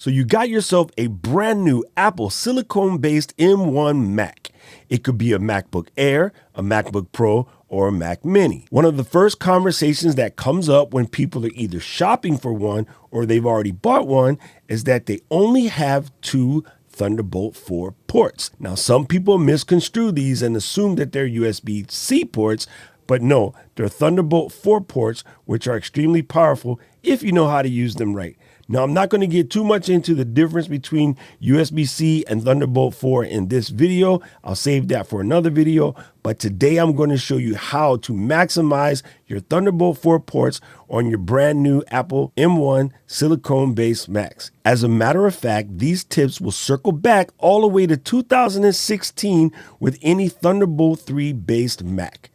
So you got yourself a brand new Apple silicone-based M1 Mac. It could be a MacBook Air, a MacBook Pro, or a Mac Mini. One of the first conversations that comes up when people are either shopping for one or they've already bought one is that they only have two Thunderbolt 4 ports. Now, some people misconstrue these and assume that they're USB-C ports, but no, they're Thunderbolt 4 ports, which are extremely powerful if you know how to use them right. Now, I'm not going to get too much into the difference between USB-C and Thunderbolt 4 in this video. I'll save that for another video. But today I'm going to show you how to maximize your Thunderbolt 4 ports on your brand new Apple M1 silicone-based Macs. As a matter of fact, these tips will circle back all the way to 2016 with any Thunderbolt 3 based Mac.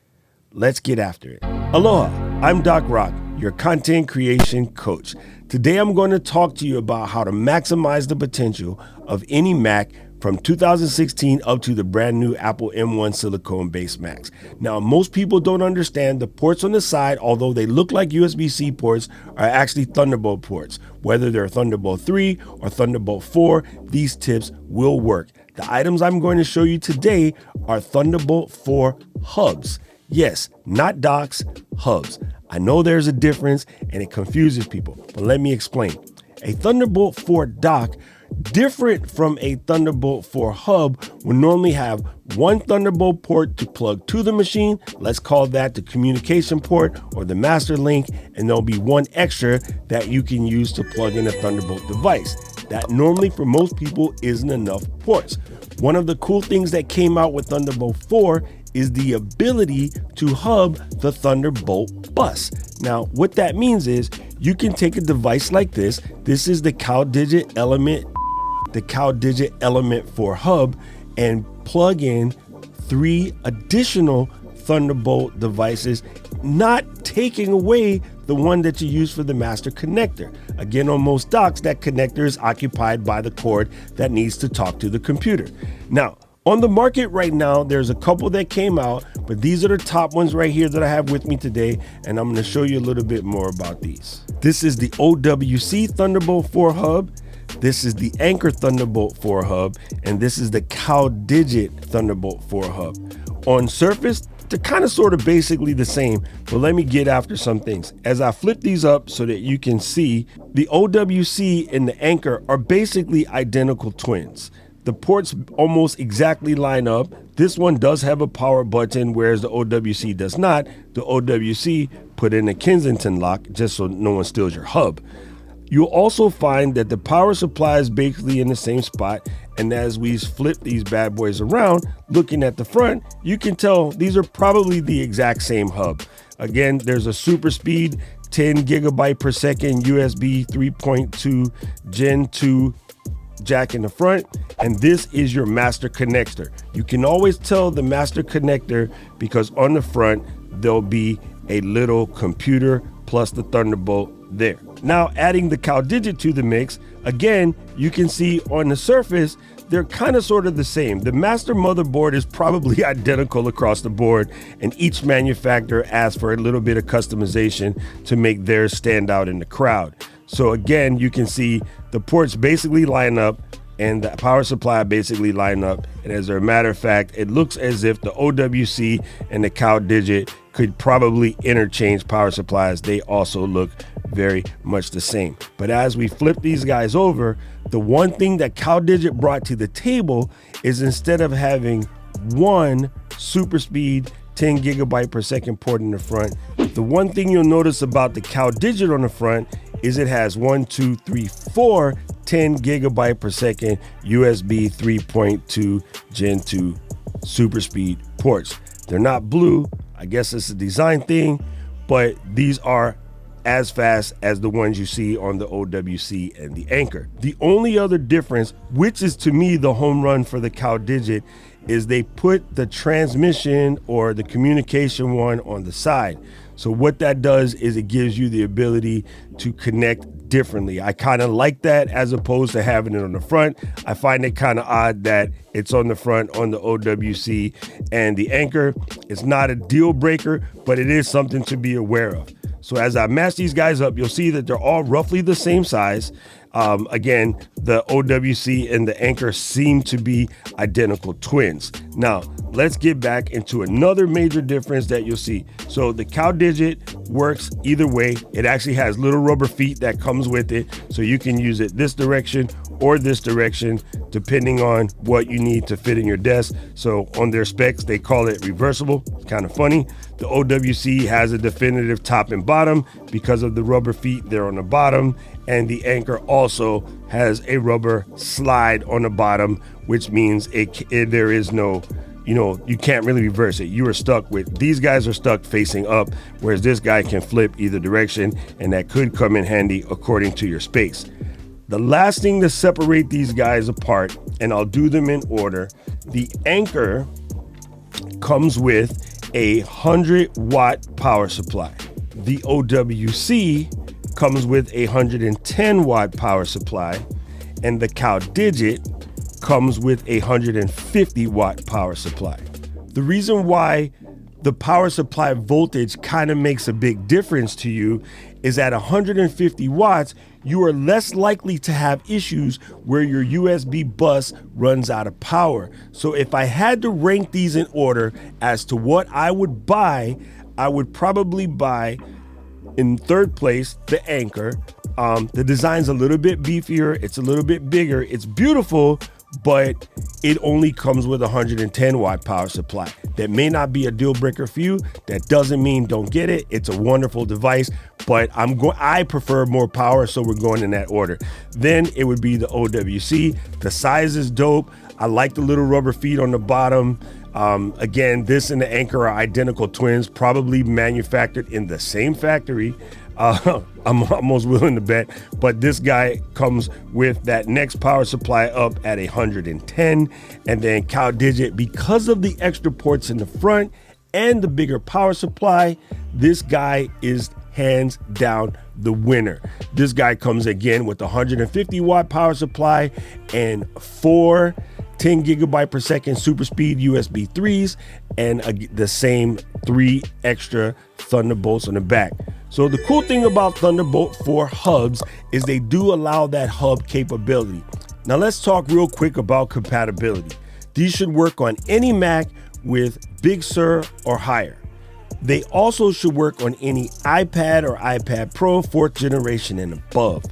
Let's get after it. Aloha, I'm Doc Rock, your content creation coach. Today I'm going to talk to you about how to maximize the potential of any Mac from 2016 up to the brand new Apple M1 silicone-based Macs. Now, most people don't understand the ports on the side, although they look like USB-C ports, are actually Thunderbolt ports. Whether they're Thunderbolt 3 or Thunderbolt 4, these tips will work. The items I'm going to show you today are Thunderbolt 4 hubs. Yes, not docks, hubs. I know there's a difference and it confuses people, but let me explain. A Thunderbolt 4 dock, different from a Thunderbolt 4 hub, will normally have one Thunderbolt port to plug to the machine. Let's call that the communication port or the master link, and there'll be one extra that you can use to plug in a Thunderbolt device. That normally for most people isn't enough ports. One of the cool things that came out with Thunderbolt 4 is the ability to hub the Thunderbolt bus. Now, what that means is you can take a device like this. This is the CalDigit Element 4 hub, and plug in 3 additional Thunderbolt devices, not taking away the one that you use for the master connector. Again, on most docks, that connector is occupied by the cord that needs to talk to the computer. Now, on the market right now, there's a couple that came out, but these are the top ones right here that I have with me today, and I'm going to show you a little bit more about these. This is the OWC Thunderbolt 4 hub. This is the Anker Thunderbolt 4 hub, and this is the CalDigit Thunderbolt 4 hub. On surface, they're kind of sort of basically the same, but let me get after some things. As I flip these up so that you can see, the OWC and the Anker are basically identical twins. The ports almost exactly line up. This one does have a power button, whereas the OWC does not. The OWC put in a Kensington lock just so no one steals your hub. You'll also find that the power supply is basically in the same spot. And as we flip these bad boys around, looking at the front, you can tell these are probably the exact same hub. Again, there's a super speed 10 gigabyte per second USB 3.2 Gen 2 jack in the front, and this is your master connector. You can always tell the master connector because on the front there'll be a little computer plus the Thunderbolt there. Now, adding the CalDigit to the mix, again, you can see on the surface they're kind of sort of the same. The master motherboard is probably identical across the board, and each manufacturer asks for a little bit of customization to make theirs stand out in the crowd. So again, you can see the ports basically line up and the power supply basically line up. And as a matter of fact, it looks as if the OWC and the CalDigit could probably interchange power supplies. They also look very much the same. But as we flip these guys over, the one thing that CalDigit brought to the table is instead of having one super speed 10 gigabyte per second port in the front, the one thing you'll notice about the CalDigit on the front is it has 4 10 gigabyte per second USB 3.2 Gen 2 super speed ports. They're not blue. I guess it's a design thing, but these are as fast as the ones you see on the OWC and the Anker. The only other difference, which is to me the home run for the CalDigit, is they put the transmission or the communication one on the side. So what that does is it gives you the ability to connect differently. I kind of like that as opposed to having it on the front. I find it kind of odd that it's on the front on the OWC and the Anker. It's not a deal breaker, but it is something to be aware of. So as I match these guys up, you'll see that they're all roughly the same size. Again, the OWC and the Anchor seem to be identical twins. Now, let's get back into another major difference that you'll see. So the cow digit works either way. It actually has little rubber feet that comes with it, so you can use it this direction or this direction, depending on what you need to fit in your desk. So on their specs, they call it reversible. It's kind of funny. The OWC has a definitive top and bottom because of the rubber feet there on the bottom. And the Anchor also has a rubber slide on the bottom, which means there is no, you can't really reverse it. You are stuck with, these guys are stuck facing up, whereas this guy can flip either direction, and that could come in handy according to your space. The last thing to separate these guys apart, and I'll do them in order, the Anchor comes with a 100-watt power supply. The OWC comes with a 110-watt power supply, and the Cow Digit comes with a 150-watt power supply. The reason why the power supply voltage kind of makes a big difference to you is at 150 watts, you are less likely to have issues where your USB bus runs out of power. So if I had to rank these in order as to what I would buy, I would probably buy in third place the Anchor. The design's a little bit beefier, it's a little bit bigger, it's beautiful, but it only comes with a 110-watt power supply. That may not be a deal breaker for you. That doesn't mean don't get it. It's a wonderful device, but I prefer more power, so we're going in that order. Then it would be the OWC. The size is dope. I like the little rubber feet on the bottom. Again, this and the Anchor are identical twins, probably manufactured in the same factory. I'm almost willing to bet, but this guy comes with that next power supply up at 110, and then Cow Digit, because of the extra ports in the front and the bigger power supply, this guy is hands down the winner. This guy comes again with a 150-watt power supply and 4 10 gigabyte per second super speed USB 3s and the same 3 extra Thunderbolts on the back. So the cool thing about Thunderbolt 4 hubs is they do allow that hub capability. Now let's talk real quick about compatibility. These should work on any Mac with Big Sur or higher. They also should work on any iPad or iPad Pro 4th generation and above.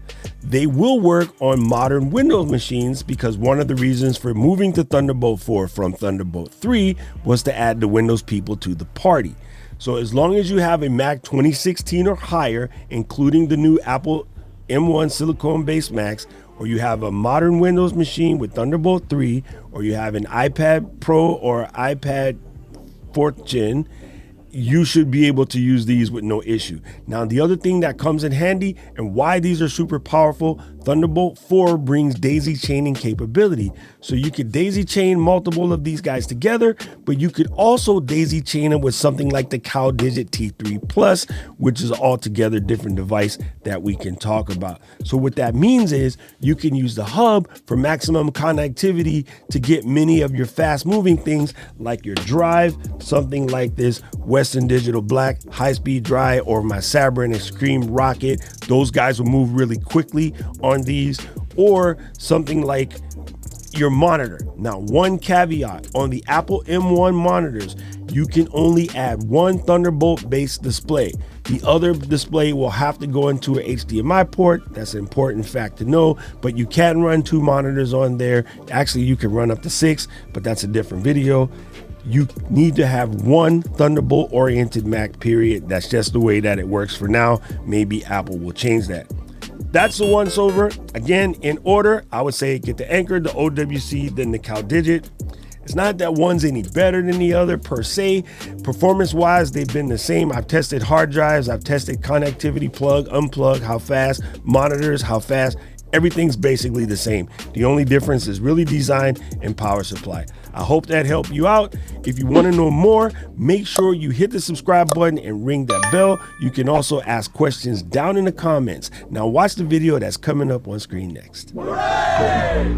They will work on modern Windows machines because one of the reasons for moving to Thunderbolt 4 from Thunderbolt 3 was to add the Windows people to the party. So as long as you have a Mac 2016 or higher, including the new Apple M1 silicone-based Macs, or you have a modern Windows machine with Thunderbolt 3, or you have an iPad Pro or iPad 4th gen, you should be able to use these with no issue. Now, the other thing that comes in handy and why these are super powerful, Thunderbolt 4 brings daisy chaining capability. So you could daisy chain multiple of these guys together, but you could also daisy chain them with something like the Cow Digit T3 Plus, which is an altogether different device that we can talk about. So what that means is you can use the hub for maximum connectivity to get many of your fast moving things like your drive, something like this Western Digital Black high-speed drive or my Sabrin Extreme Rocket. Those guys will move really quickly on these, or something like your monitor. Now, one caveat on the Apple M1 monitors, you can only add one Thunderbolt based display. The other display will have to go into an HDMI port. That's an important fact to know, but you can run 2 monitors on there. Actually, you can run up to 6, but that's a different video. You need to have one Thunderbolt oriented Mac, period. That's just the way that it works for now. Maybe Apple will change that. That's the once over. Again, in order, I would say get the Anchor, the OWC, then the Cow Digit. It's not that one's any better than the other per se. Performance-wise, they've been the same. I've tested hard drives, I've tested connectivity, plug, unplug, how fast, monitors, how fast. Everything's basically the same. The only difference is really design and power supply. I hope that helped you out. If you want to know more, make sure you hit the subscribe button and ring that bell. You can also ask questions down in the comments. Now watch the video that's coming up on screen next. Hooray!